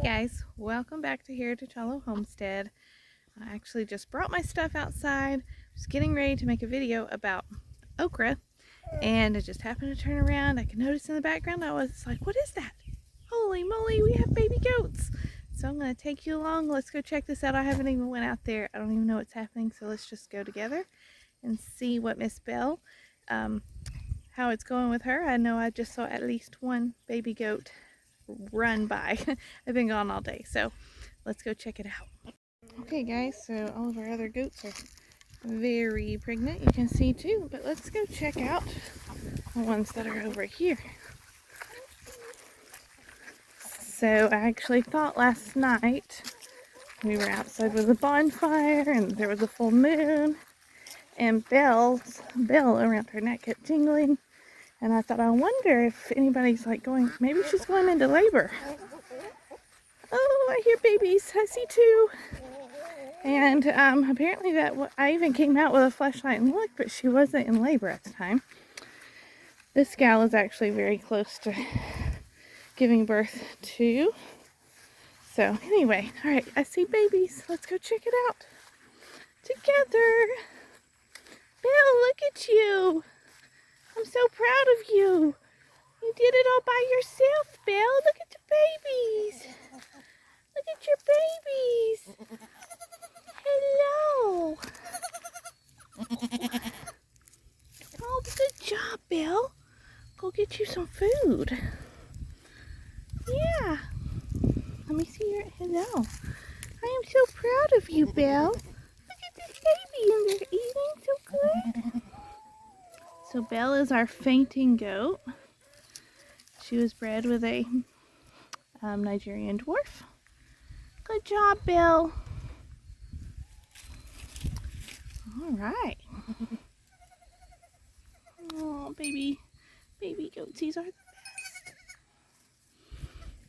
Guys, welcome back to Here to Chalo Homestead. I actually just brought my stuff outside. Was getting ready to make a video about okra, and I just happened to turn around. I could notice in the background, I was like, what is that? Holy moly, we have baby goats. So I'm going to take you along. Let's go check this out. I haven't even went out there. I don't even know what's happening, so let's just go together and see what Miss Belle, how it's going with her. I know I just saw at least one baby goat run by. I've been gone all day, so let's go check it out. Okay guys, so all of our other goats are very pregnant, you can see too, but let's go check out the ones that are over here. So I actually thought last night we were outside with a bonfire and there was a full moon and bell around her neck kept jingling. And I thought, I wonder if anybody's like going, maybe she's going into labor. Oh, I hear babies. I see two. And apparently I even came out with a flashlight and looked, but she wasn't in labor at the time. This gal is actually very close to giving birth too. So anyway, all right, I see babies. Let's go check it out together. Belle, look at you. I'm so proud of you. You did it all by yourself, Belle. Look at the babies. Look at your babies. Hello. Oh, good job, Belle. Go get you some food. Yeah. Let me see your hello. I am so proud of you, Belle. Look at this baby, and they're eating so good. So Belle is our fainting goat. She was bred with a Nigerian dwarf. Good job, Belle. All right. Oh, baby goatsies are the best.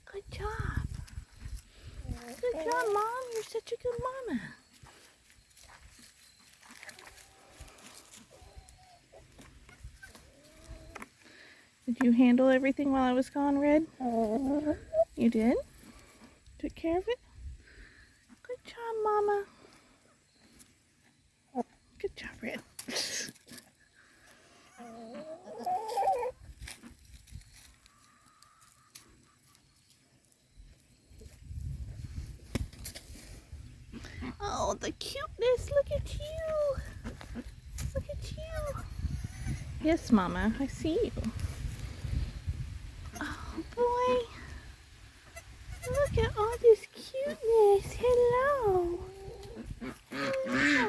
Good job. Good job, Mom. You're such a good mama. Did you handle everything while I was gone, Red? You did? Took care of it? Good job, Mama. Good job, Red. Oh, the cuteness. Look at you. Look at you. Yes, Mama. I see you. Oh boy, look at all this cuteness. Hello. Hello.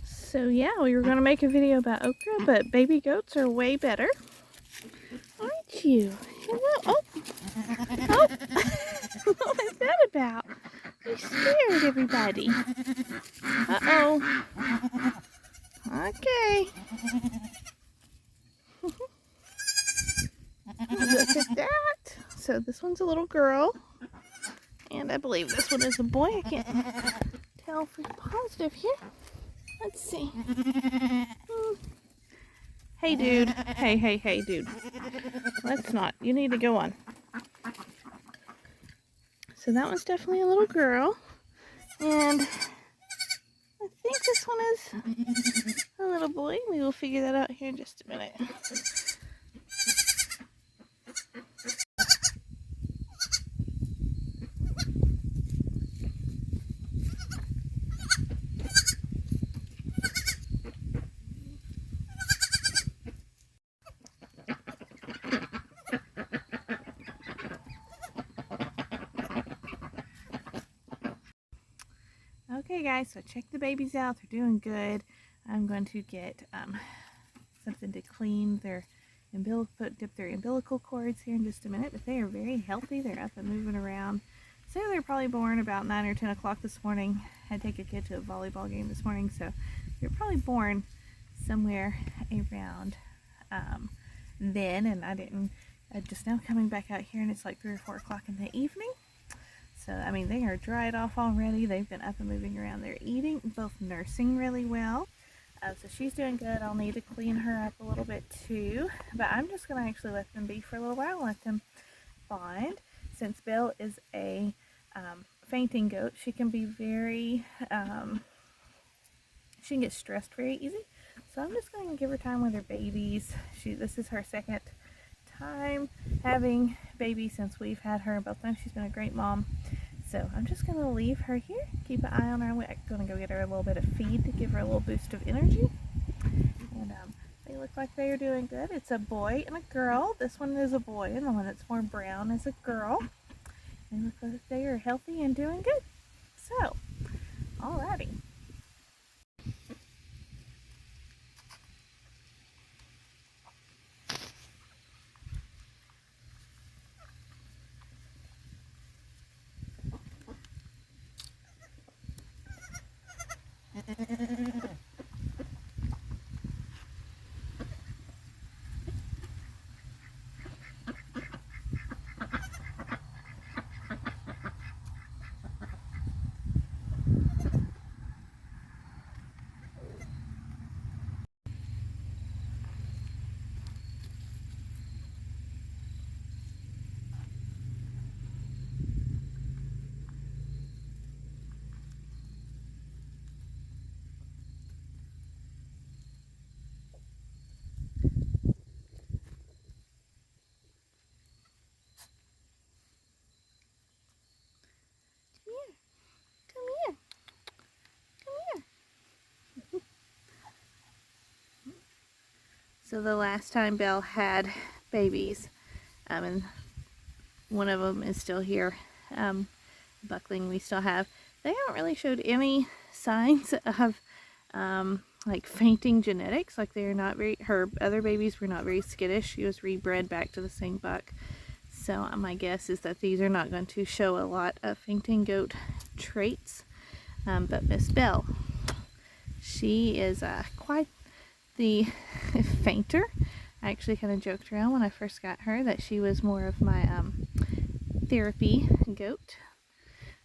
So yeah, we were going to make a video about okra, but baby goats are way better. Aren't you? Hello. Oh. What was that about? You scared everybody. Uh-oh. Okay. Look at that. So this one's a little girl. And I believe this one is a boy. I can't tell for positive here. Let's see. Hey, dude. Hey, dude. Let's not. You need to go on. So that one's definitely a little girl. And I think this one is a little boy. We will figure that out here in just a minute. Okay guys, so check the babies out. They're doing good. I'm going to get something to clean their dip their umbilical cords here in just a minute, but they are very healthy. They're up and moving around. So they're probably born about 9 or 10 o'clock this morning. I had to take a kid to a volleyball game this morning, so they're probably born somewhere around then, and I'm just now coming back out here and it's like 3 or 4 o'clock in the evening. So, I mean, they are dried off already. They've been up and moving around. They're eating, both nursing really well. So she's doing good. I'll need to clean her up a little bit too, but I'm just going to actually let them be for a little while and let them bond. Since Belle is a fainting goat, she can be very, she can get stressed very easy. So I'm just going to give her time with her babies. This is her second time having babies since we've had her. Both times she's been a great mom. So I'm just going to leave her here, keep an eye on her. I'm going to go get her a little bit of feed to give her a little boost of energy. And they look like they are doing good. It's a boy and a girl. This one is a boy, and the one that's more brown is a girl. They look like they are healthy and doing good. So, alrighty. So the last time Belle had babies, and one of them is still here, Buckling we still have, they haven't really showed any signs of like fainting genetics. Like they're not very, her other babies were not very skittish. She was rebred back to the same buck. So my guess is that these are not going to show a lot of fainting goat traits. But Miss Belle, she is quite the fainter. I actually kind of joked around when I first got her that she was more of my therapy goat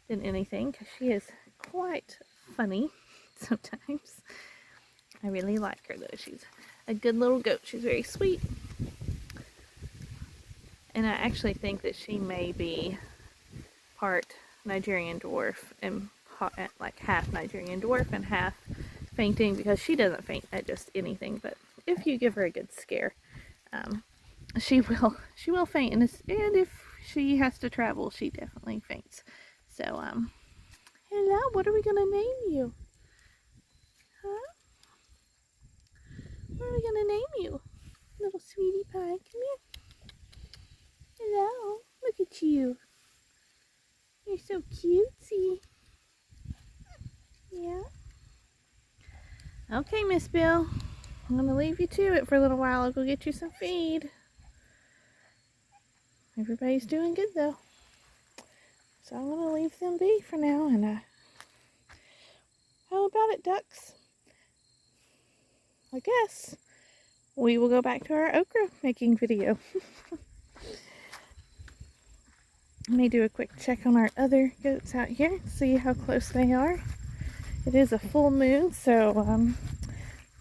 than anything, because she is quite funny sometimes. I really like her though. She's a good little goat. She's very sweet. And I actually think that she may be part Nigerian dwarf and like half Nigerian dwarf and half fainting, because she doesn't faint at just anything, but if you give her a good scare, she will faint, and if she has to travel, she definitely faints. So hello, what are we gonna name you? Huh? What are we gonna name you? Little sweetie pie, come here. Hello, look at you. You're so cutesy. Yeah. Okay, Miss Bill. I'm going to leave you to it for a little while. I'll go get you some feed. Everybody's doing good, though. So I'm going to leave them be for now. And how about it, ducks? I guess we will go back to our okra making video. Let me do a quick check on our other goats out here, see how close they are. It is a full moon, so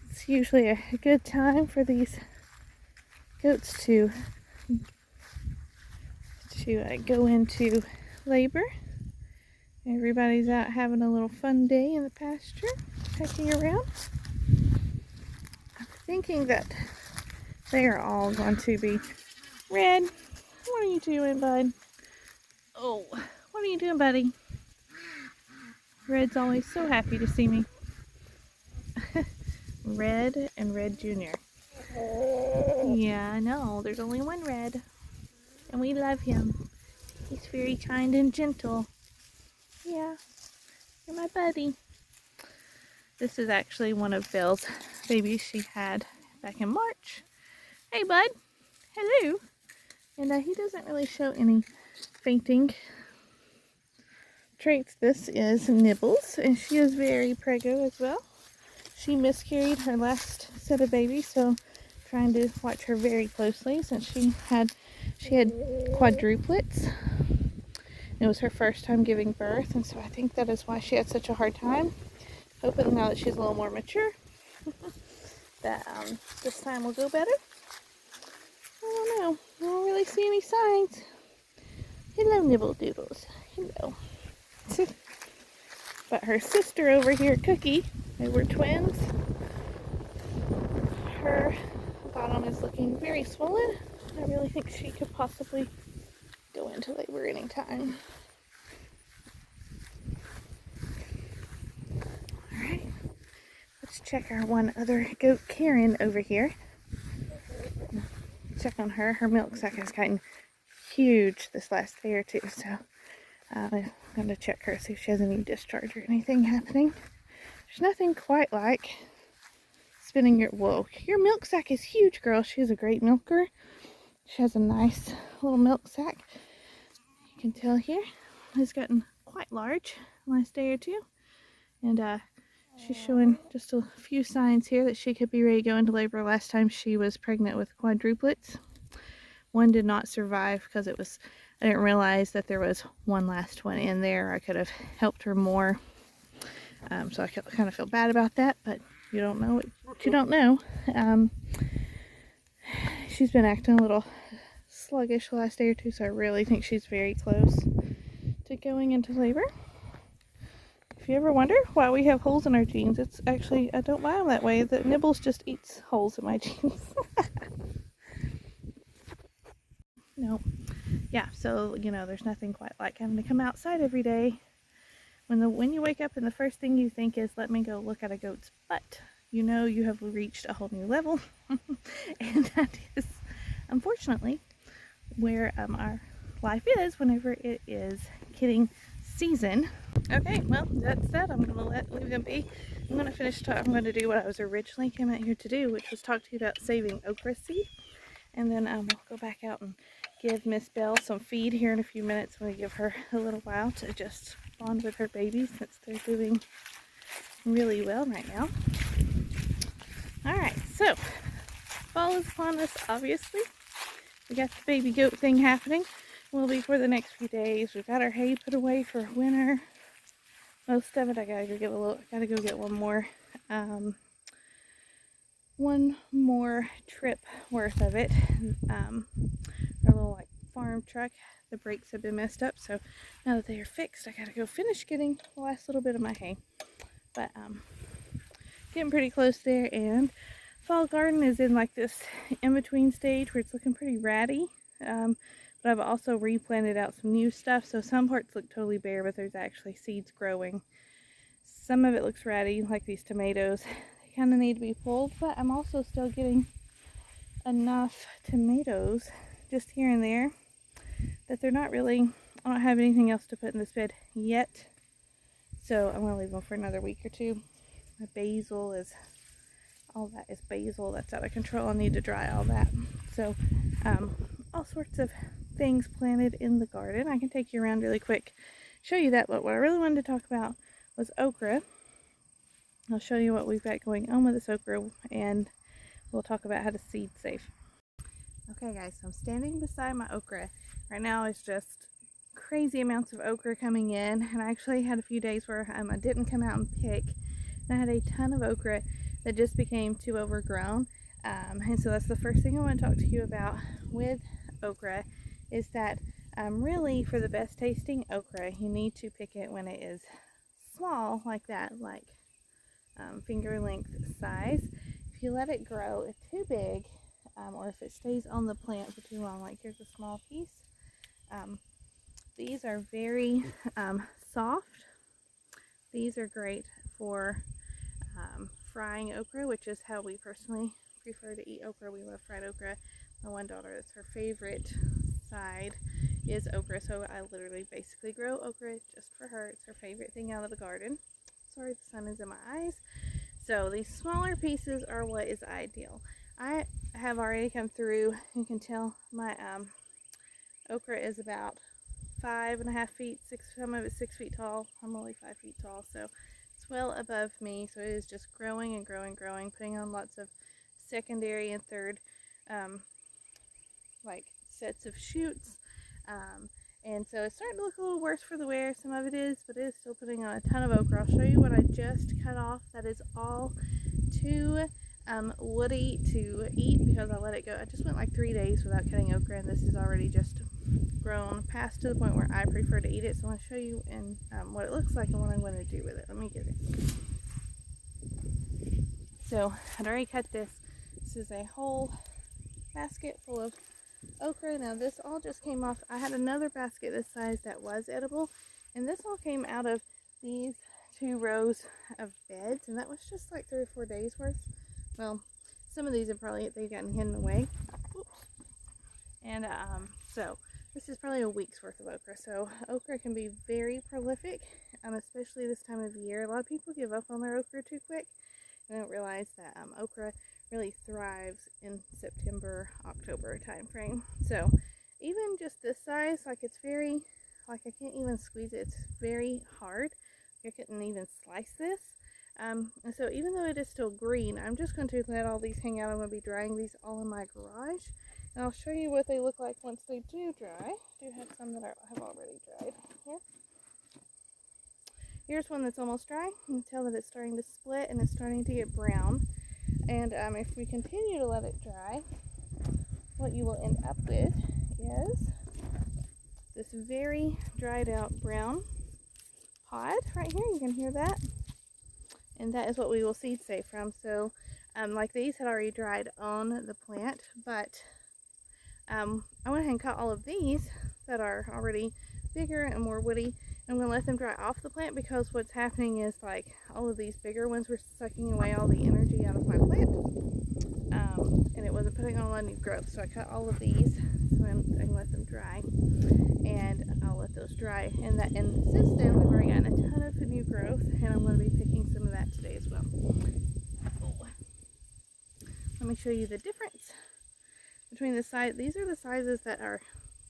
it's usually a good time for these goats to go into labor. Everybody's out having a little fun day in the pasture, pecking around. I'm thinking that they are all going to be Red. What are you doing, bud? Oh, what are you doing, buddy? Red's always so happy to see me. Red and Red Jr. Yeah, I know. There's only one Red. And we love him. He's very kind and gentle. Yeah, you're my buddy. This is actually one of Belle's babies she had back in March. Hey, bud. Hello. And he doesn't really show any fainting traits. This is Nibbles, and she is very preggo as well. She miscarried her last set of babies, so I'm trying to watch her very closely since she had quadruplets. It was her first time giving birth, and so I think that is why she had such a hard time. Hoping now that she's a little more mature, that this time will go better. I don't know. I don't really see any signs. Hello, Nibble Doodles. Hello. But her sister over here, Cookie, they were twins. Her bottom is looking very swollen. I really think she could possibly go into labor anytime. Alright, let's check our one other goat, Karen, over here. Check on her. Her milk sac has gotten huge this last day or two, so I'm going to check her, see if she has any discharge or anything happening. There's nothing quite like spinning your... Whoa, your milk sac is huge, girl. She's a great milker. She has a nice little milk sac. You can tell here it's gotten quite large the last day or two. And she's showing just a few signs here that she could be ready to go into labor. Last time she was pregnant with quadruplets. One did not survive because it was... I didn't realize that there was one last one in there. I could have helped her more. So I kind of feel bad about that, but you don't know what you don't know. She's been acting a little sluggish the last day or two, so I really think she's very close to going into labor. If you ever wonder why we have holes in our jeans, it's actually, I don't buy them that way. The Nibbles just eats holes in my jeans. No. Yeah, so, you know, there's nothing quite like having to come outside every day. When you wake up and the first thing you think is, let me go look at a goat's butt, you know you have reached a whole new level. And that is, unfortunately, where our life is whenever it is kidding season. Okay, well, that said, I'm going to leave them be. I'm going to finish I'm going to do what I was originally came out here to do, which was talk to you about saving okra seed. And then we'll go back out and give Miss Belle some feed here in a few minutes. I'm going to give her a little while to just bond with her babies since they're doing really well right now. Alright, so fall is upon us, obviously. We got the baby goat thing happening. Will be for the next few days. We've got our hay put away for winter. Most of it, I gotta go get one more trip worth of it. Our little like farm truck, the brakes have been messed up, so now that they are fixed, I gotta go finish getting the last little bit of my hay. But getting pretty close there, and fall garden is in like this in-between stage where it's looking pretty ratty. But I've also replanted out some new stuff, so some parts look totally bare, but there's actually seeds growing. Some of it looks ratty, like these tomatoes. They kind of need to be pulled, but I'm also still getting enough tomatoes just here and there that they're not really... I don't have anything else to put in this bed yet, so I'm going to leave them for another week or two. My basil is... all that is basil. That's out of control. I need to dry all that. So, all sorts of things planted in the garden. I can take you around really quick, show you that, but what I really wanted to talk about was okra. I'll show you what we've got going on with this okra, and we'll talk about how to seed safe. Okay guys, so I'm standing beside my okra. Right now it's just crazy amounts of okra coming in, and I actually had a few days where I didn't come out and pick, and I had a ton of okra that just became too overgrown. And so that's the first thing I want to talk to you about with okra, is that really for the best tasting okra, you need to pick it when it is small like that, like finger length size. If you let it grow too big, or if it stays on the plant for too long, like here's a small piece, these are very soft. These are great for frying okra, which is how we personally prefer to eat okra. We love fried okra. My one daughter, that's her favorite side is okra, so I literally basically grow okra just for her. It's her favorite thing out of the garden. Sorry, the sun is in my eyes. So these smaller pieces are what is ideal. I have already come through. You can tell my okra is about 5.5 feet, some of it's 6 feet tall. I'm only 5 feet tall, so it's well above me. So it is just growing and growing, putting on lots of secondary and third like sets of shoots, and so it's starting to look a little worse for the wear. Some of it is, but it is still putting on a ton of okra. I'll show you what I just cut off. That is all too woody to eat because I let it go. I just went like 3 days without cutting okra, and this is already just grown past to the point where I prefer to eat it. So I want to show you and what it looks like and what I'm going to do with it. Let me get it. So I'd already cut this. This is a whole basket full of okra. Now this all just came off. I had another basket this size that was edible, and this all came out of these 2 rows of beds, and that was just like 3 or 4 days worth. Well, some of these have probably they've gotten hidden away. Oops. And so this is probably a week's worth of okra. So okra can be very prolific, especially this time of year. A lot of people give up on their okra too quick. They don't realize that okra really thrives in September, October time frame. So even just this size, like it's very, like I can't even squeeze it. It's very hard. I couldn't even slice this. And so even though it is still green, I'm just going to let all these hang out. I'm going to be drying these all in my garage. And I'll show you what they look like once they do dry. I do have some that have already dried here. Here's one that's almost dry. You can tell that it's starting to split and it's starting to get brown. And if we continue to let it dry, what you will end up with is this very dried out brown pod right here. You can hear that. And that is what we will seed save from. So like these had already dried on the plant, but I went ahead and cut all of these that are already bigger and more woody. I'm going to let them dry off the plant because what's happening is like all of these bigger ones were sucking away all the energy out of my plant. And it wasn't putting on a lot of new growth. So I cut all of these so I can let them dry. And I'll let those dry. And since then we've already gotten a ton of new growth, and I'm going to be picking some of that today as well. Let me show you the difference between the size. These are the sizes that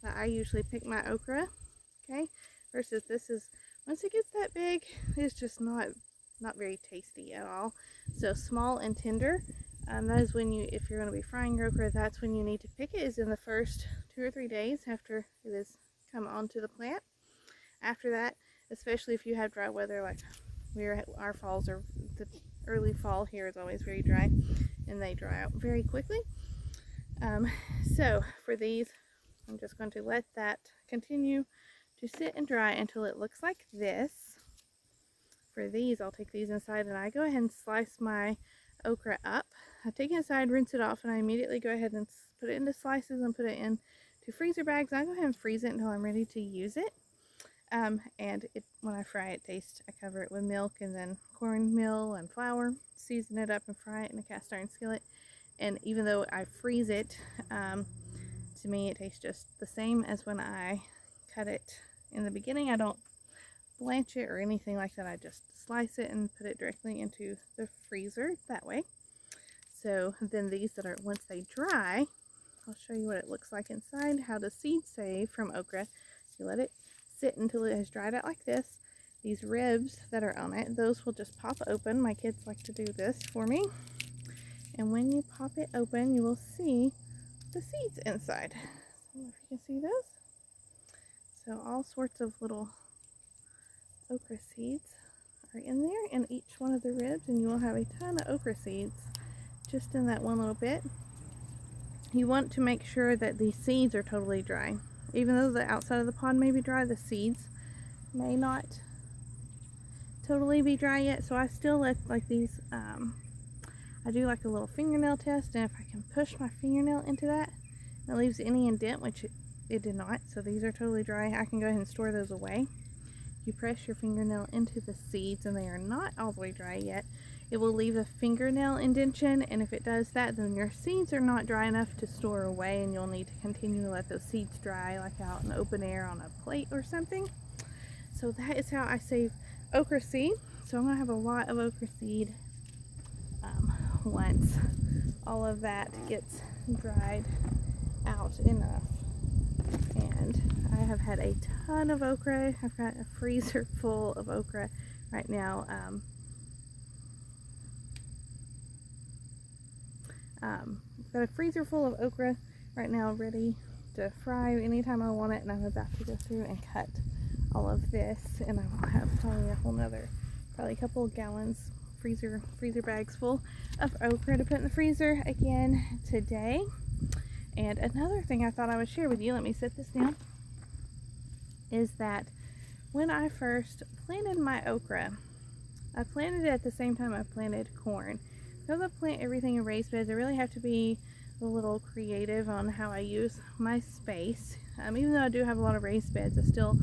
I usually pick my okra. Okay. Versus this is, once it gets that big, it's just not very tasty at all. So small and tender, that is when you, if you're going to be frying your okra, that's when you need to pick it, is in the first 2 or 3 days after it has come onto the plant. After that, especially if you have dry weather like our falls, or the early fall here is always very dry, and they dry out very quickly. So for these, I'm just going to let that continue to sit and dry until it looks like this. For these, I'll take these inside and I go ahead and slice my okra up. I take it inside, rinse it off, and I immediately go ahead and put it into slices and put it into freezer bags. I go ahead and freeze it until I'm ready to use it. And when I fry it, I cover it with milk and then cornmeal and flour, season it up and fry it in a cast iron skillet. And even though I freeze it, to me it tastes just the same as when I cut it in the beginning. I don't blanch it or anything like that. I just slice it and put it directly into the freezer that way. So then these that are, once they dry, I'll show you what it looks like inside, how to seed save from okra. You let it sit until it has dried out like this. These ribs that are on it, those will just pop open. My kids like to do this for me. And when you pop it open, you will see the seeds inside. I don't know if you can see those. So all sorts of little okra seeds are in there in each one of the ribs, and you will have a ton of okra seeds just in that one little bit. You want to make sure that the seeds are totally dry. Even though the outside of the pod may be dry, the seeds may not totally be dry yet. So I still let like these, I do like a little fingernail test, and if I can push my fingernail into that and it leaves any indent, which it did not, so these are totally dry, I can go ahead and store those away. You press your fingernail into the seeds and they are not all the way dry yet, it will leave a fingernail indentation, and if it does that, then your seeds are not dry enough to store away, and you'll need to continue to let those seeds dry like out in open air on a plate or something. So that is how I save okra seed. So I'm going to have a lot of okra seed once all of that gets dried out enough. And I have had a ton of okra. I've got a freezer full of okra right now. I've got a freezer full of okra right now ready to fry anytime I want it, and I'm about to go through and cut all of this, and I will have probably a whole nother, probably a couple of gallons freezer bags full of okra to put in the freezer again today. And another thing I thought I would share with you, let me set this down, is that when I first planted my okra, I planted it at the same time I planted corn. Because I plant everything in raised beds, I really have to be a little creative on how I use my space. Even though I do have a lot of raised beds, I still,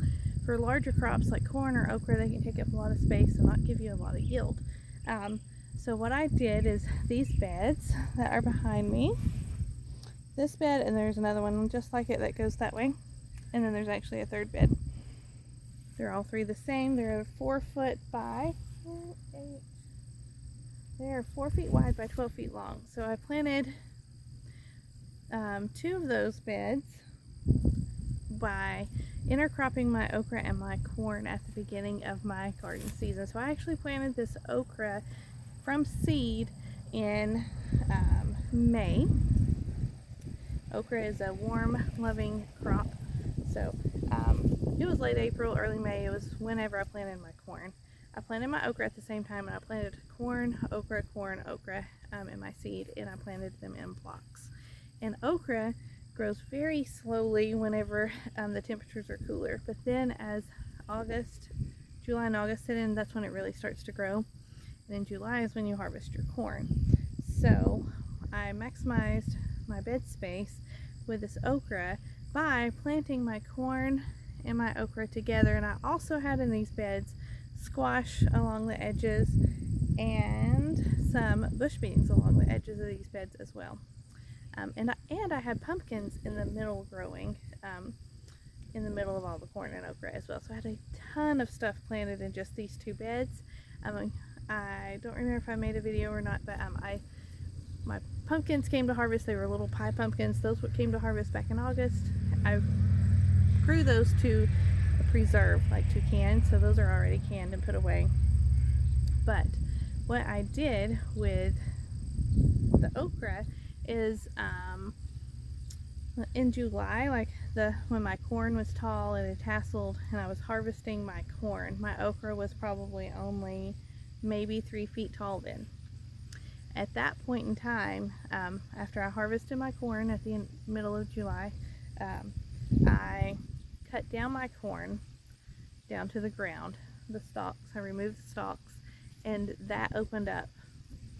for larger crops like corn or okra, they can take up a lot of space and not give you a lot of yield. So what I did is these beds that are behind me, this bed, and there's another one just like it that goes that way, and then there's actually a third bed. They're all three the same. They're 4 foot by 8. They're 4 feet wide by 12 feet long. So I planted 2 of those beds by intercropping my okra and my corn at the beginning of my garden season. So I actually planted this okra from seed in May. Okra is a warm, loving crop. So it was late April, early May. It was whenever I planted my corn. I planted my okra at the same time, and I planted corn, okra, in my seed, and I planted them in blocks. And okra grows very slowly whenever the temperatures are cooler. But then as July and August set in, that's when it really starts to grow. And in July is when you harvest your corn. So I maximized my bed space with this okra by planting my corn and my okra together. And I also had in these beds squash along the edges and some bush beans along the edges of these beds as well. And I had pumpkins in the middle growing, in the middle of all the corn and okra as well. So I had a ton of stuff planted in just these 2 beds. I don't remember if I made a video or not, but my pumpkins came to harvest. They were little pie pumpkins. Those came to harvest back in August. I grew those to preserve, like to can, so those are already canned and put away. But what I did with the okra is in July, like when my corn was tall and it tasseled and I was harvesting my corn, my okra was probably only maybe 3 feet tall then. At that point in time, after I harvested my corn at the middle of July, I cut down my corn down to the ground, the stalks. I removed the stalks, and that opened up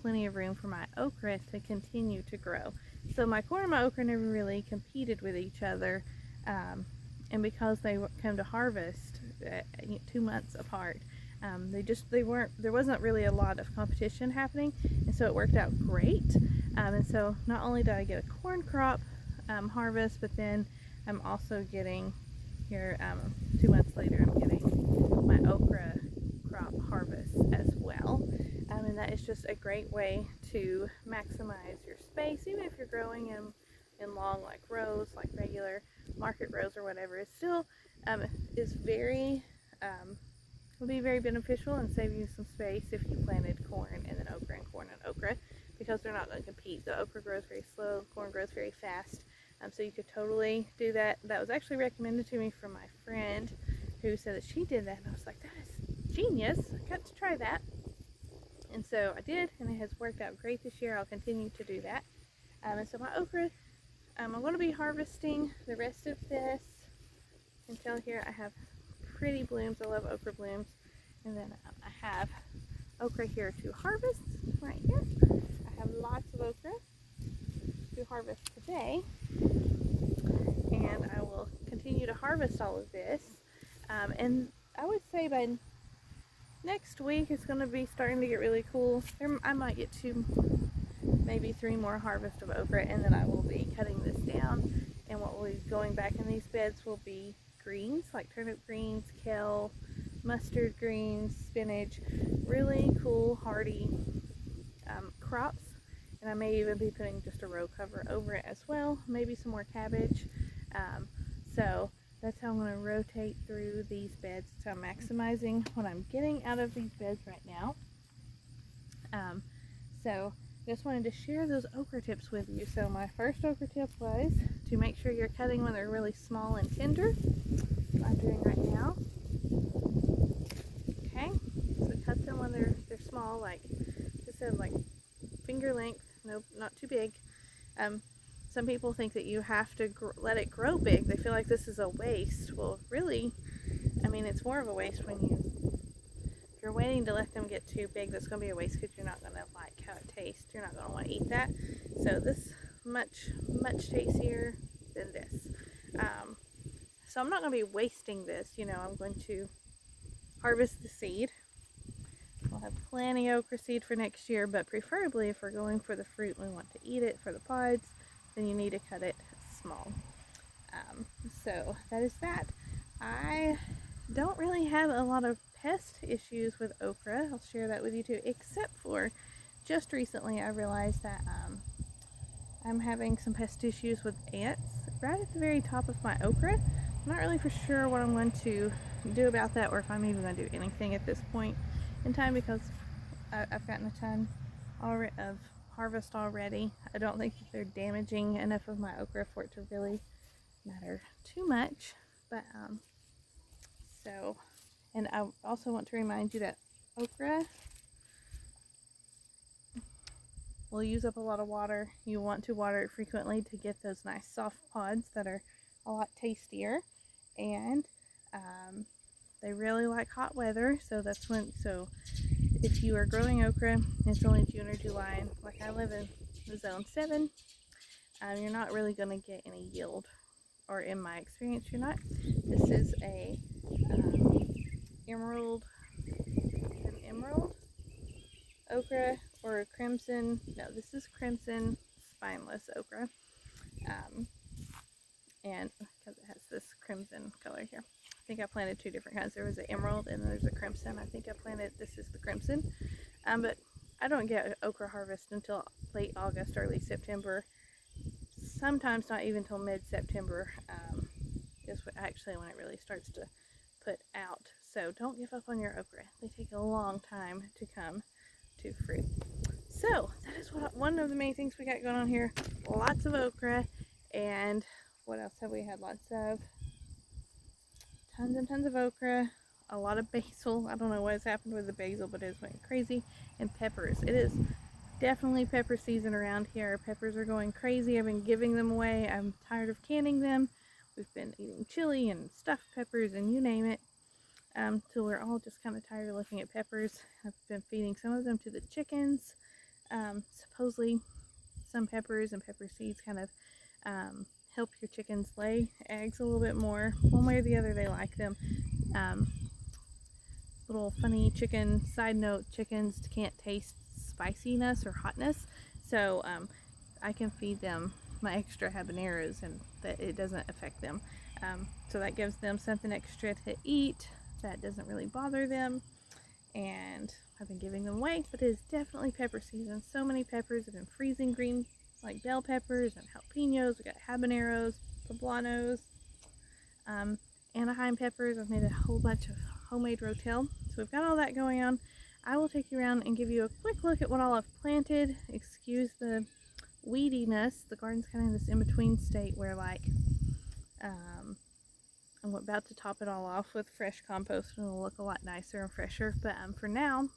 plenty of room for my okra to continue to grow. So my corn and my okra never really competed with each other, and because they come to harvest 2 months apart, there wasn't really a lot of competition happening, and so it worked out great. And so not only did I get a corn crop harvest, but then I'm also getting here 2 months later, I'm getting my okra crop harvest as well. And that is just a great way to maximize your space, even if you're growing in long like rows, like regular market rows or whatever. It still is very will be very beneficial and save you some space if you planted corn and then okra and corn and okra, because they're not going to compete. The okra grows very slow, corn grows very fast. So you could totally do that. That was actually recommended to me from my friend who said that she did that, and I was like, that is genius. I got to try that. And so I did, and it has worked out great this year. I'll continue to do that. And so my okra, I'm going to be harvesting the rest of this. You can tell here I have pretty blooms. I love okra blooms. And then I have okra here to harvest right here. I have lots of okra to harvest today, and I will continue to harvest all of this, and I would say by next week it's going to be starting to get really cool. I might get 2, maybe 3 more harvests of okra, and then I will be cutting this down, and what will be going back in these beds will be greens, like turnip greens, kale, mustard greens, spinach, really cool hardy crops. And I may even be putting just a row cover over it as well, maybe some more cabbage. So that's how I'm going to rotate through these beds. So I'm maximizing what I'm getting out of these beds right now. So just wanted to share those okra tips with you. So my first okra tip was to make sure you're cutting when they're really small and tender. What I'm doing right now. Okay, so cut them when they're small, like said, like finger length, nope, not too big. Some people think that you have to let it grow big. They feel like this is a waste. Well, really, I mean, it's more of a waste when if you're waiting to let them get too big, that's going to be a waste because you're not going to like how it tastes. You're not going to want to eat that. So this much tastier than this. So I'm not going to be wasting this. I'm going to harvest the seed. We'll have plenty of okra seed for next year, but preferably if we're going for the fruit and we want to eat it for the pods, then you need to cut it small. So that is that. I don't really have a lot of pest issues with okra. I'll share that with you too, except for just recently I realized that I'm having some pest issues with ants right at the very top of my okra. I'm not really for sure what I'm going to do about that, or if I'm even going to do anything at this point in time, because I've gotten a ton of harvest already. I don't think that they're damaging enough of my okra for it to really matter too much. But so, and I also want to remind you that okra will use up a lot of water. You want to water it frequently to get those nice soft pods that are a lot tastier. And they really like hot weather, so that's when, so if you are growing okra, it's only June or July, and like I live in the zone 7, you're not really going to get any yield, or in my experience, you're not. This is an emerald okra, or a crimson, no, this is crimson spineless okra, and because it has this crimson color here. I think I planted 2 different kinds. There was an emerald and there's a crimson. I think I planted, this is the crimson. But I don't get okra harvest until late August, early September. Sometimes not even till mid-September is actually when it really starts to put out. So don't give up on your okra. They take a long time to come to fruit. So that is one of the main things we got going on here. Lots of okra, and what else have we had? Lots of tons and tons of okra, a lot of basil. I don't know what has happened with the basil, but it's went crazy. And peppers. It is definitely pepper season around here. Peppers are going crazy. I've been giving them away. I'm tired of canning them. We've been eating chili and stuffed peppers and you name it. So we're all just kind of tired of looking at peppers. I've been feeding some of them to the chickens. Supposedly some peppers and pepper seeds kind of help your chickens lay eggs a little bit more. One way or the other, they like them. Little funny chicken side note, chickens can't taste spiciness or hotness, so I can feed them my extra habaneros and that it doesn't affect them. So that gives them something extra to eat that doesn't really bother them, and I've been giving them away. But it is definitely pepper season. So many peppers have been freezing green, like bell peppers and jalapenos. We got habaneros, poblanos, Anaheim peppers. I've made a whole bunch of homemade rotel. So we've got all that going on. I will take you around and give you a quick look at what all I've planted. Excuse the weediness. The garden's kind of in this in-between state where, like, I'm about to top it all off with fresh compost and it'll look a lot nicer and fresher. But for now,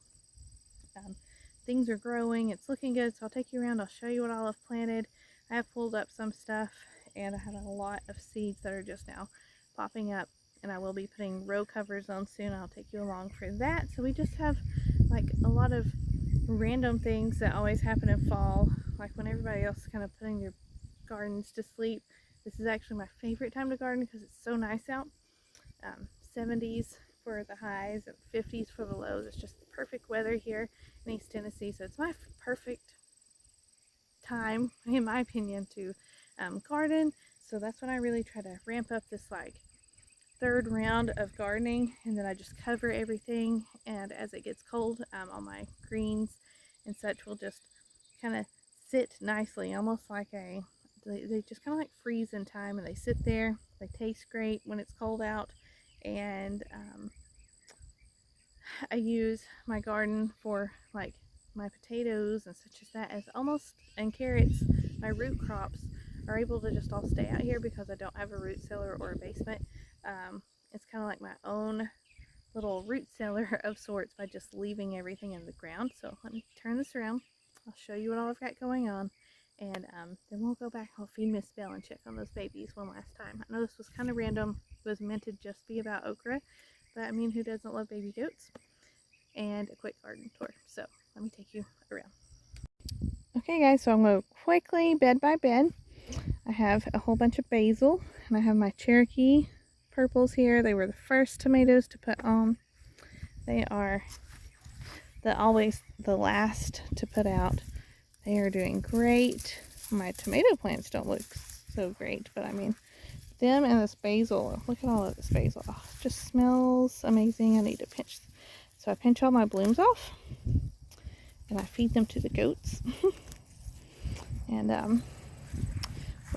things are growing. It's looking good. So I'll take you around. I'll show you what all I've planted. I have pulled up some stuff, and I have a lot of seeds that are just now popping up, and I will be putting row covers on soon. I'll take you along for that. So we just have like a lot of random things that always happen in fall, like when everybody else is kind of putting their gardens to sleep. This is actually my favorite time to garden because it's so nice out. 70s for the highs and 50s for the lows. It's just the perfect weather here in East Tennessee, so it's my perfect time, in my opinion, to garden. So that's when I really try to ramp up this like 3rd round of gardening, and then I just cover everything, and as it gets cold, all my greens and such will just kind of sit nicely, almost like they just kind of like freeze in time, and they sit there. They taste great when it's cold out, and I use my garden for like my potatoes and such as that, as almost, and carrots. My root crops are able to just all stay out here because I don't have a root cellar or a basement. It's kind of like my own little root cellar of sorts by just leaving everything in the ground. So let me turn this around. I'll show you what all I've got going on. And then we'll go back. I'll feed Miss Belle and check on those babies one last time. I know this was kind of random. It was meant to just be about Okra. But I mean, who doesn't love baby goats? And a quick garden tour. So let me take you around. Okay guys, so I'm going to quickly bed by bed. I have a whole bunch of basil, and I have my Cherokee purples here. They were the first tomatoes to put on. They are always the last to put out. They are doing great. My tomato plants don't look so great, but I mean, them and this basil, look at all of this basil. Oh, it just smells amazing. I need to pinch. So I pinch all my blooms off, and I feed them to the goats. And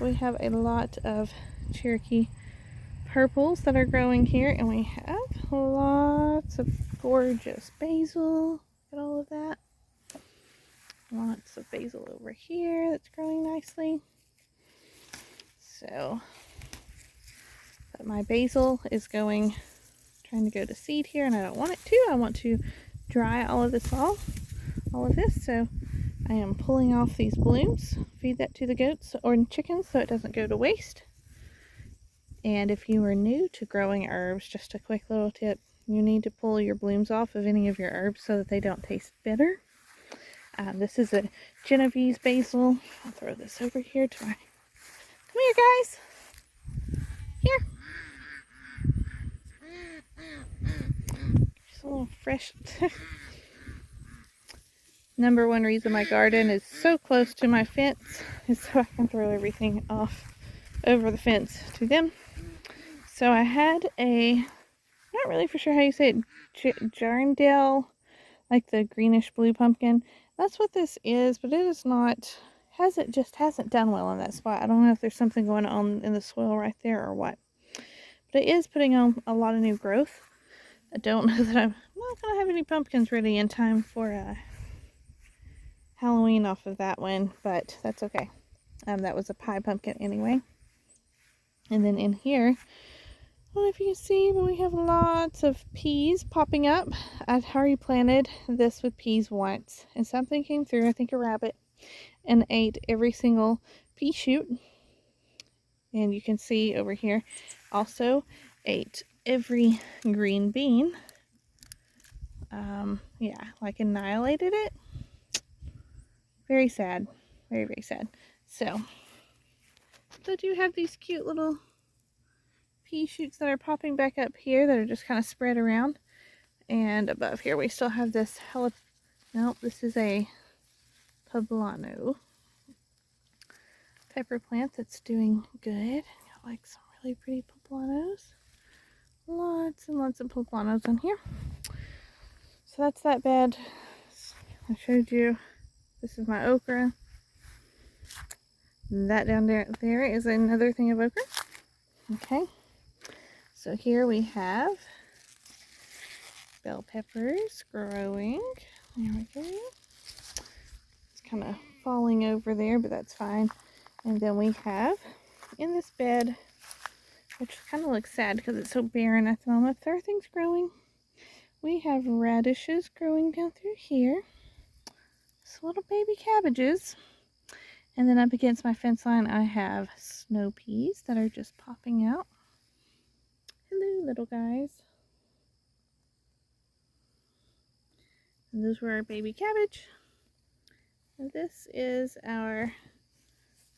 we have a lot of Cherokee purples that are growing here, and we have lots of gorgeous basil. Look at all of that. Lots of basil over here that's growing nicely. So, but my basil is trying to go to seed here, and I don't want it to. I want to dry all of this off, all of this. So I am pulling off these blooms, feed that to the goats or chickens so it doesn't go to waste. And if you are new to growing herbs, just a quick little tip, you need to pull your blooms off of any of your herbs so that they don't taste bitter. This is a Genovese basil. I'll throw this over here to my... Come here, guys. Here. Just a little fresh... Number one reason my garden is so close to my fence is so I can throw everything off over the fence to them. So I had not really for sure how you say it, Jarndale, like the greenish blue pumpkin. That's what this is, but it is not, just hasn't done well in that spot. I don't know if there's something going on in the soil right there or what. But it is putting on a lot of new growth. I don't know that I'm not going to have any pumpkins ready in time for Halloween off of that one, but that's okay. That was a pie pumpkin anyway. And then in here, I don't know if you can see, but we have lots of peas popping up. I'd already planted this with peas once, and something came through, I think a rabbit, and ate every single pea shoot. And you can see over here, also ate every green bean. Yeah, like annihilated it. Very sad. Very, very sad. So I do have these cute little pea shoots that are popping back up here that are just kind of spread around. And above here we still have this nope, this is a Poblano pepper plant that's doing good. Got like some really pretty poblanos. Lots and lots of poblanos on here. So that's that bed. I showed you. This is my okra. That down there is another thing of okra. Okay. So here we have bell peppers growing. There we go. It's kind of falling over there, but that's fine. And then we have in this bed, which kind of looks sad because it's so barren at the moment, there are things growing. We have radishes growing down through here. Some little baby cabbages. And then up against my fence line, I have snow peas that are just popping out. Hello, little guys. And those were our baby cabbage. And this is our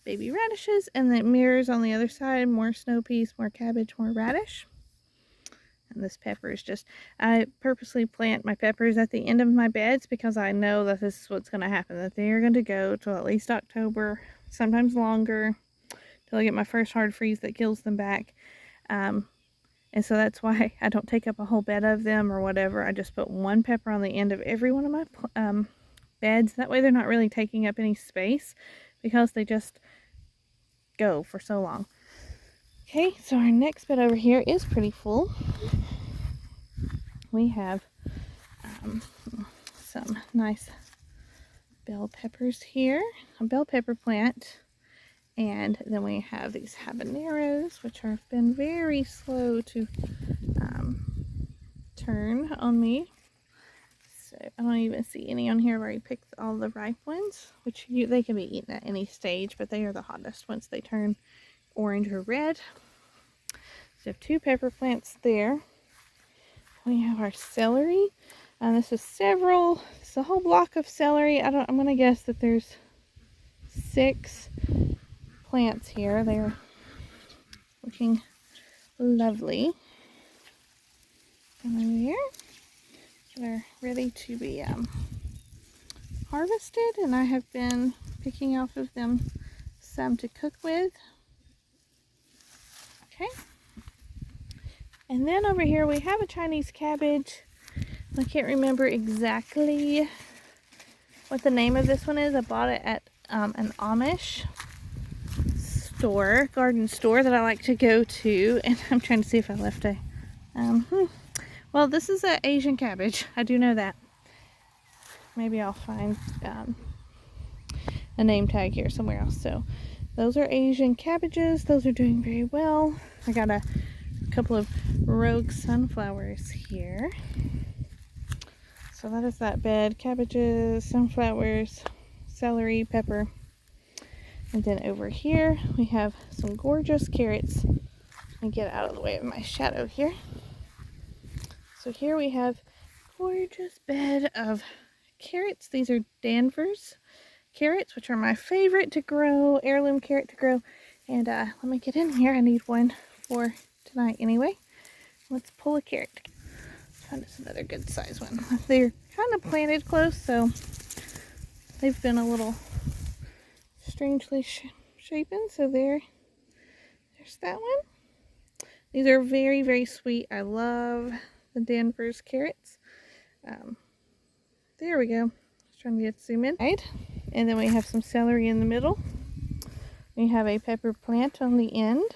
baby radishes, and then it mirrors on the other side. More snow peas, more cabbage, more radish. And this pepper is just, I purposely plant my peppers at the end of my beds because I know that this is what's going to happen, that they are going to go till at least October, sometimes longer, till I get my first hard freeze that kills them back. And so that's why I don't take up a whole bed of them or whatever. I just put one pepper on the end of every one of my beds. That way they're not really taking up any space because they just go for so long. Okay, so our next bed over here is pretty full. We have some nice bell peppers here, a bell pepper plant, and then we have these habaneros, which have been very slow to turn on me. So I don't even see any on here. I've already picked all the ripe ones, which they can be eaten at any stage, but they are the hottest once they turn orange or red. So we have 2 pepper plants there. We have our celery, and this is it's a whole block of celery. I'm gonna guess that there's 6 plants here. They're looking lovely. And then here, they're ready to be harvested, and I have been picking off of them some to cook with. Okay. And then over here we have a Chinese cabbage. I can't remember exactly what the name of this one is. I bought it at an Amish store, garden store that I like to go to, and I'm trying to see if I left a well, this is an Asian cabbage. I do know that. Maybe I'll find a name tag here somewhere else. So those are Asian cabbages. Those are doing very well. I got a couple of rogue sunflowers here. So that is that bed. Cabbages, sunflowers, celery, pepper. And then over here we have some gorgeous carrots. Let me get out of the way of my shadow here. So here we have a gorgeous bed of carrots. These are Danvers carrots, which are my favorite to grow, heirloom carrot to grow. And let me get in here. I need one for tonight anyway. Let's pull a carrot. Find us another good size one. They're kind of planted close, so they've been a little strangely shapen. So there's that one. These are very, very sweet. I love the Danvers carrots. There we go. Just trying to get zoom in. Right. And then we have some celery in the middle. We have a pepper plant on the end.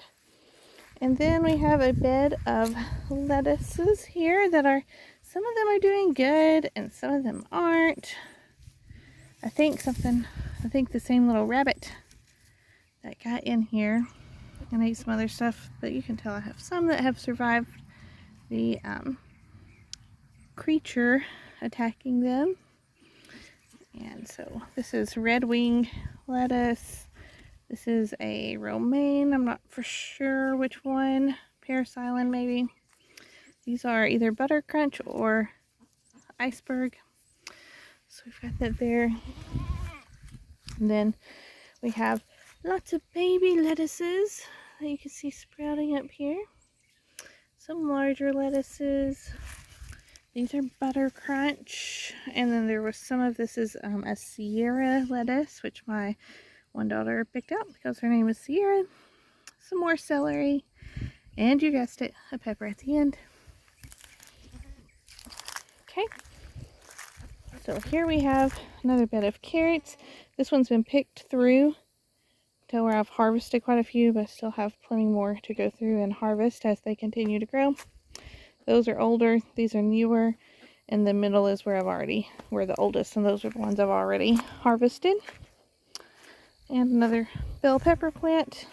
And then we have a bed of lettuces here that are, some of them are doing good and some of them aren't. I think the same little rabbit that got in here and ate some other stuff, but you can tell I have some that have survived the creature attacking them. And so this is red wing lettuce. This is a romaine. I'm not for sure which one. Paris Island maybe. These are either butter crunch or iceberg. So we've got that there. And then we have lots of baby lettuces that you can see sprouting up here. Some larger lettuces. These are butter crunch. And then there was some of this is a Sierra lettuce, which my one daughter picked out because her name is Sierra. Some more celery. And you guessed it, a pepper at the end. Okay. So here we have another bed of carrots. This one's been picked through to where I've harvested quite a few, but I still have plenty more to go through and harvest as they continue to grow. Those are older, these are newer, and the middle is where we're the oldest, and those are the ones I've already harvested. And another bell pepper plant.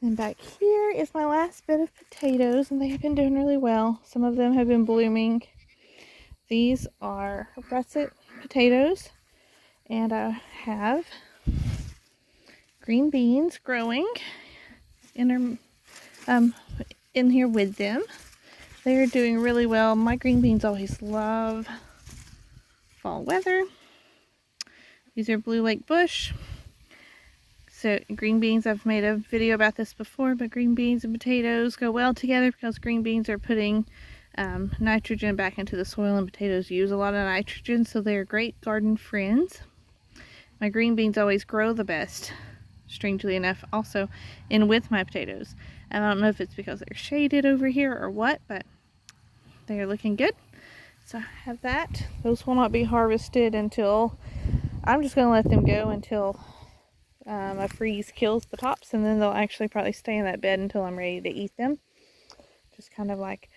And back here is my last bed of potatoes, and they have been doing really well. Some of them have been blooming. These are russet potatoes, and I have green beans growing in here with them. They are doing really well. My green beans always love fall weather. These are Blue Lake Bush. So green beans, I've made a video about this before, but green beans and potatoes go well together because green beans are putting nitrogen back into the soil, and potatoes use a lot of nitrogen, so they're great garden friends. My green beans always grow the best, strangely enough, also in with my potatoes. And I don't know if it's because they're shaded over here or what, but they are looking good. So I have that. Those will not be harvested until, I'm just going to let them go until a freeze kills the tops, and then they'll actually probably stay in that bed until I'm ready to eat them. Just kind of like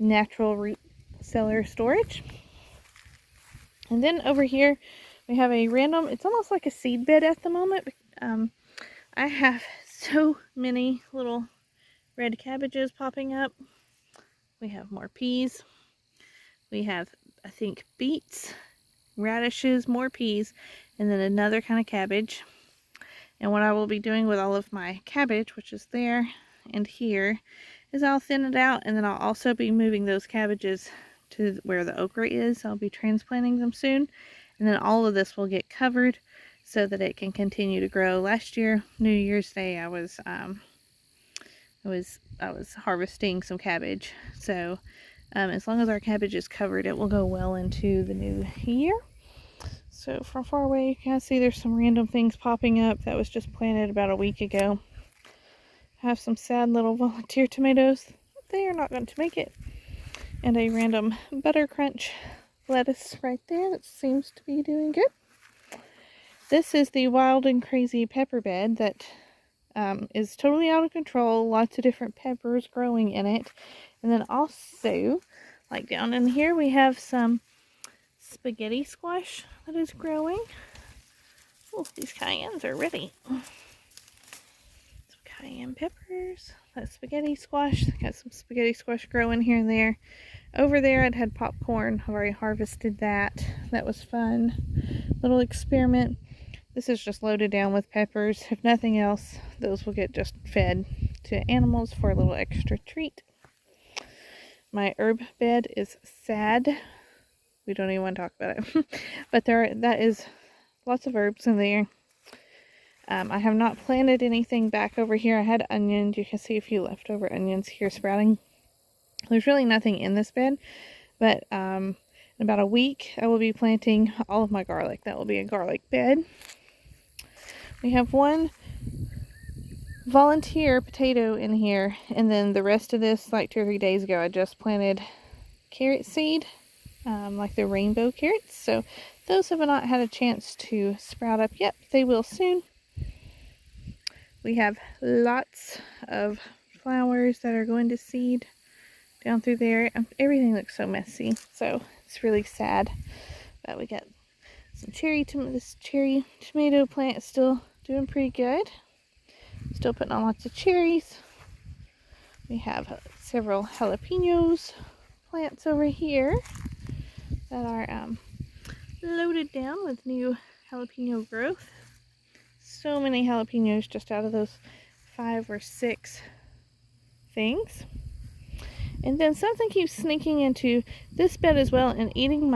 natural root cellar storage. And then over here we have a random, it's almost like a seed bed at the moment. I have so many little red cabbages popping up. We have more peas. We have, I think, beets, radishes, more peas, and then another kind of cabbage. And what I will be doing with all of my cabbage, which is there and here, is I'll thin it out, and then I'll also be moving those cabbages to where the okra is. I'll be transplanting them soon, and then all of this will get covered so that it can continue to grow. Last year, New Year's Day, I was harvesting some cabbage, so as long as our cabbage is covered, it will go well into the new year. So from far away, you can see there's some random things popping up that was just planted about a week ago. I have some sad little volunteer tomatoes. They are not going to make it. And a random butter crunch lettuce right there that seems to be doing good. This is the wild and crazy pepper bed that is totally out of control. Lots of different peppers growing in it. And then also, like down in here, we have some spaghetti squash that is growing. Oh, these cayennes are ready. Some cayenne peppers. That spaghetti squash. Got some spaghetti squash growing here and there. Over there, I'd had popcorn. I've already harvested that. That was fun. Little experiment. This is just loaded down with peppers. If nothing else, those will get just fed to animals for a little extra treat. My herb bed is sad. We don't even want to talk about it. But that is lots of herbs in there. I have not planted anything back over here. I had onions. You can see a few leftover onions here sprouting. There's really nothing in this bed. But in about a week, I will be planting all of my garlic. That will be a garlic bed. We have one volunteer potato in here. And then the rest of this, like 2 or 3 days ago, I just planted carrot seed. Like the rainbow carrots. So those have not had a chance to sprout up yet. They will soon. We have lots of flowers that are going to seed down through there. Everything looks so messy. So it's really sad. But we got some this cherry tomato plant is still doing pretty good. Still putting on lots of cherries. We have several jalapenos plants over here that are loaded down with new jalapeno growth. So many jalapenos just out of those 5 or 6 things. And then something keeps sneaking into this bed as well and eating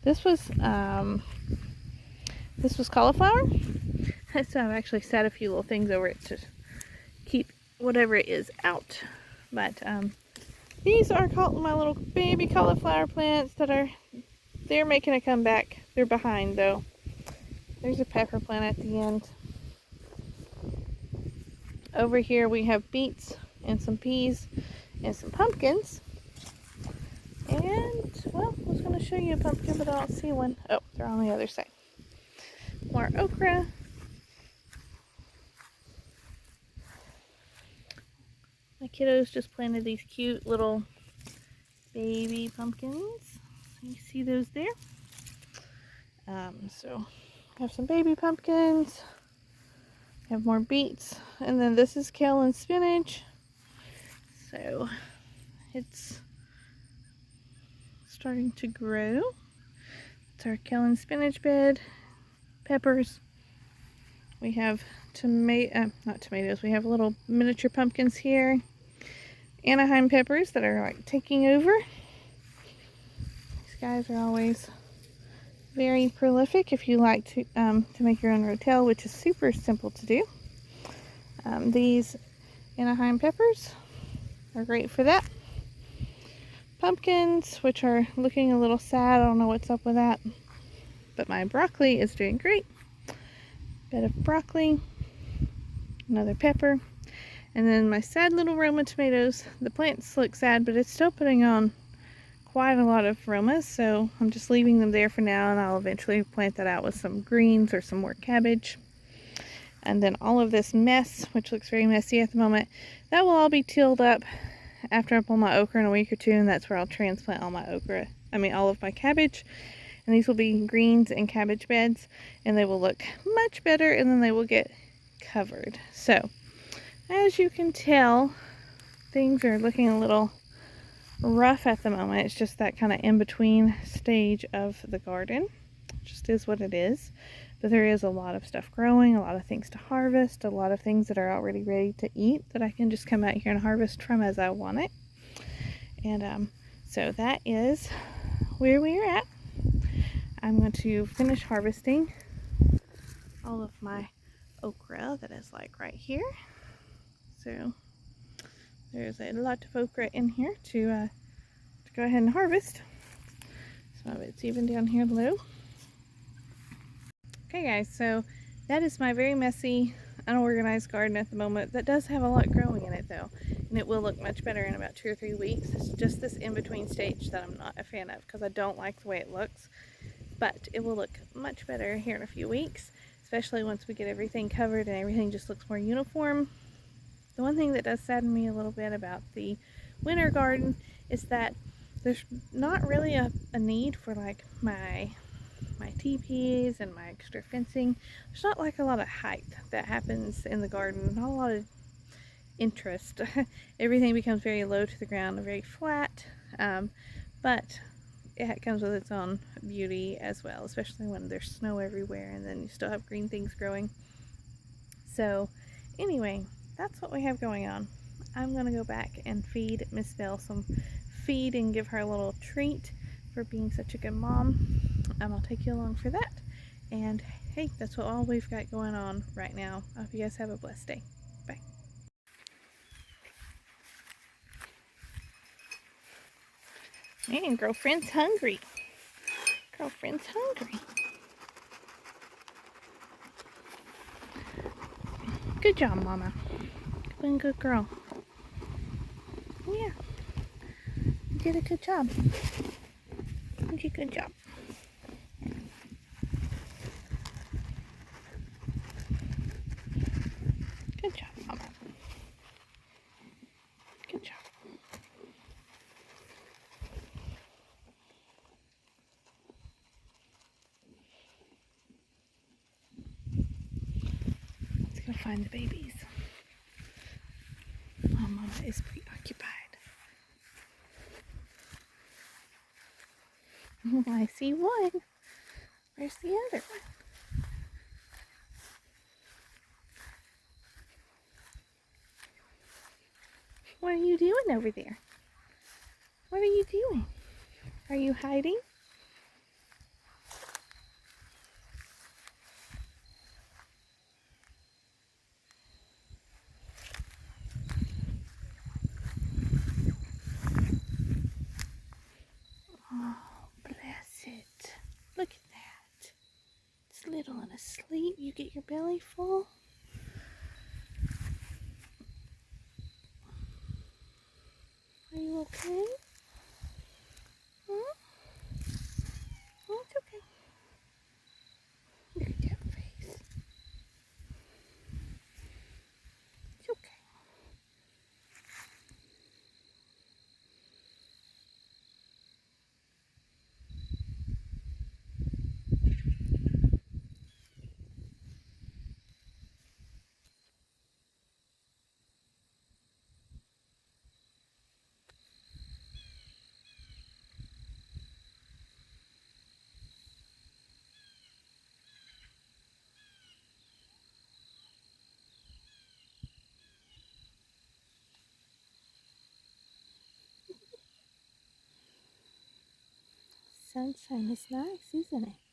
this was cauliflower. So I've actually set a few little things over it to keep whatever it is out. But these are my little baby cauliflower plants they're making a comeback. They're behind though. There's a pepper plant at the end. Over here we have beets and some peas and some pumpkins. And, well, I was going to show you a pumpkin, but I don't see one. Oh, they're on the other side. More okra. My kiddos just planted these cute little baby pumpkins. You see those there? So I have some baby pumpkins. I have more beets. And then this is kale and spinach. So it's starting to grow. It's our kale and spinach bed. Peppers. We have not tomatoes. We have little miniature pumpkins here. Anaheim peppers that are like taking over. These guys are always very prolific if you like to make your own rotel, which is super simple to do. These Anaheim peppers are great for that. Pumpkins, which are looking a little sad. I don't know what's up with that. But my broccoli is doing great. Bed of broccoli. Another pepper. And then my sad little Roma tomatoes. The plants look sad, but it's still putting on quite a lot of Romas. So I'm just leaving them there for now. And I'll eventually plant that out with some greens or some more cabbage. And then all of this mess, which looks very messy at the moment, that will all be tilled up after I pull my okra in a week or 2, and that's where I'll transplant all of my cabbage. And these will be greens and cabbage beds, and they will look much better, and then they will get covered. So, as you can tell, things are looking a little rough at the moment. It's just that kind of in-between stage of the garden. It just is what it is. But there is a lot of stuff growing, a lot of things to harvest, a lot of things that are already ready to eat that I can just come out here and harvest from as I want it. And so that is where we are at. I'm going to finish harvesting all of my okra that is like right here. So there's a lot of okra in here to go ahead and harvest. Some of it's even down here low. Okay guys, so that is my very messy, unorganized garden at the moment. That does have a lot growing in it though, and it will look much better in about 2 or 3 weeks. It's just this in-between stage that I'm not a fan of because I don't like the way it looks. But it will look much better here in a few weeks, especially once we get everything covered and everything just looks more uniform. The one thing that does sadden me a little bit about the winter garden is that there's not really a need for like my teepees and my extra fencing. There's not like a lot of height that happens in the garden, not a lot of interest. Everything becomes very low to the ground and very flat, but it comes with its own beauty as well, especially when there's snow everywhere and then you still have green things growing. So anyway, that's what we have going on. I'm gonna go back and feed Miss Belle some feed and give her a little treat for being such a good mom. I'll take you along for that. And hey, that's all we've got going on right now. I hope you guys have a blessed day. Bye. Man, girlfriend's hungry. Girlfriend's hungry. Good job, Mama. You've been a good girl. Yeah. You did a good job. You did a good job. Good job, Mama. Good job. Let's go find the babies. Oh, Mama is preoccupied. Oh, I see one. Where's the other one? What are you doing over there? What are you doing? Are you hiding? Oh, bless it. Look at that. It's little and asleep. You get your belly full. Are you okay? Hmm? Oh, it's okay. Look at that face. It's okay. Sunshine is nice, isn't it?